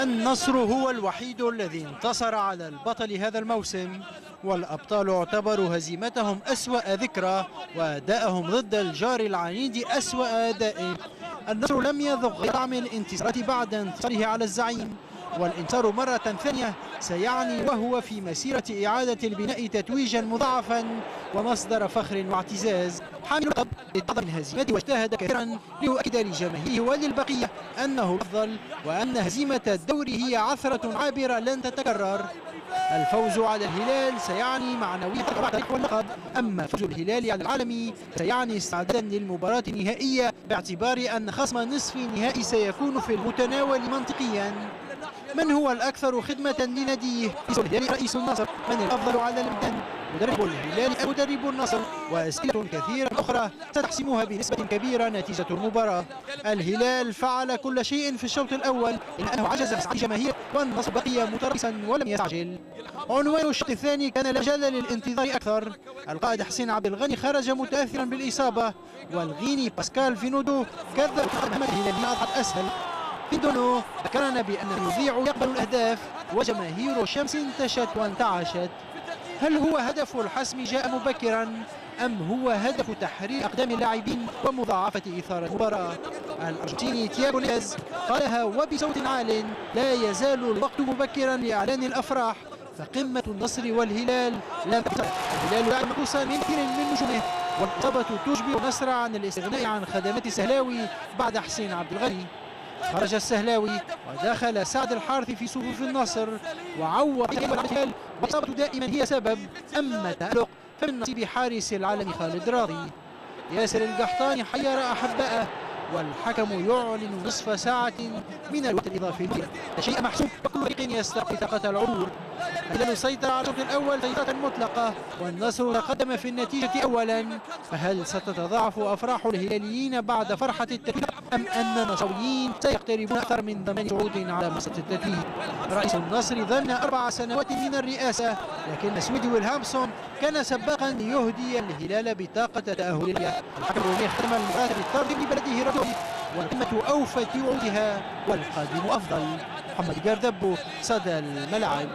النصر هو الوحيد الذي انتصر على البطل هذا الموسم، والأبطال اعتبروا هزيمتهم أسوأ ذكرى وأداءهم ضد الجار العنيد أسوأ أداء. النصر لم يذق غير طعم الانتصارات بعد انتصاره على الزعيم، والانتصار مرة ثانية سيعني وهو في مسيرة إعادة البناء تتويجا مضاعفا ومصدر فخر واعتزاز. حامل اللقب اتعظ من هزيمته واجتهد كثيرا ليؤكد لجماهيره وللبقية أنه الأفضل، وأن هزيمة الدوري هي عثرة عابرة لن تتكرر. الفوز على الهلال سيعني معنوية واللقب، أما فوز الهلال على العالمي سيعني استعدادا للمباراة النهائية، باعتبار أن خصم نصف النهائي سيكون في المتناول منطقيا. من هو الأكثر خدمة لناديه؟ رئيس النصر؟ من الأفضل على الميدان؟ مدرب الهلال أم مدرب النصر؟ وأسئلة كثيرة أخرى ستحسمها بنسبة كبيرة نتيجة المباراة. الهلال فعل كل شيء في الشوط الأول إلا أنه عجز عن الجماهير، والنصر بقي متربصا ولم يستعجل. عنوان الشوط الثاني كان لا مجال للانتظار أكثر. القائد حسين عبد الغني خرج متأثرا بالإصابة، والغيني باسكال فينودو كذب مهمة الهلال أضحت أسهل. فيندونو ذكرنا بأنه يذيع يقبل الأهداف، وجماهير الشمس انتشت وانتعشت. هل هو هدف الحسم جاء مبكرا، أم هو هدف تحرير أقدام اللاعبين ومضاعفة إثارة المباراة؟ الأرجنتيني تياغو ليز قالها وبصوت عال: لا يزال الوقت مبكرا لإعلان الأفراح، فقمة النصر والهلال لم تتم. الهلال لاعب منقوصا من كثير من نجومه، والإصابة تجبر النصر عن الاستغناء عن خدمات السهلاوي بعد حسين عبد الغني. خرج السهلاوي ودخل سعد الحارثي في صفوف النصر وعوض الهلال، والإصابة دائما هي سبب، أما التألق فمن نصيب حارس العالم خالد راضي. ياسر القحطاني حير أحبائه، والحكم يعلن نصف ساعة من الوقت الإضافي. شيء محسوب، وكل فريق يستقي طاقة العبور. الهلال سيطر على الشوط الأول سيطرة مطلقة، والنصر تقدم في النتيجة أولا. فهل ستتضاعف أفراح الهلاليين بعد فرحة التتويج، أم أن النصراويين سيقتربون أكثر من ضمان صعود على مسرح التتويج؟ رئيس النصر ضمن 4 سنوات من الرئاسة، لكن سويدي ويلهامسون كان سباقا ليهدي الهلال بطاقة تأهل. الحكم الروماني ختم المباراة بالطرد ببلده رجل، والقمة أوفت وعودها والقادم أفضل. محمد جردبو، صدى الملعب.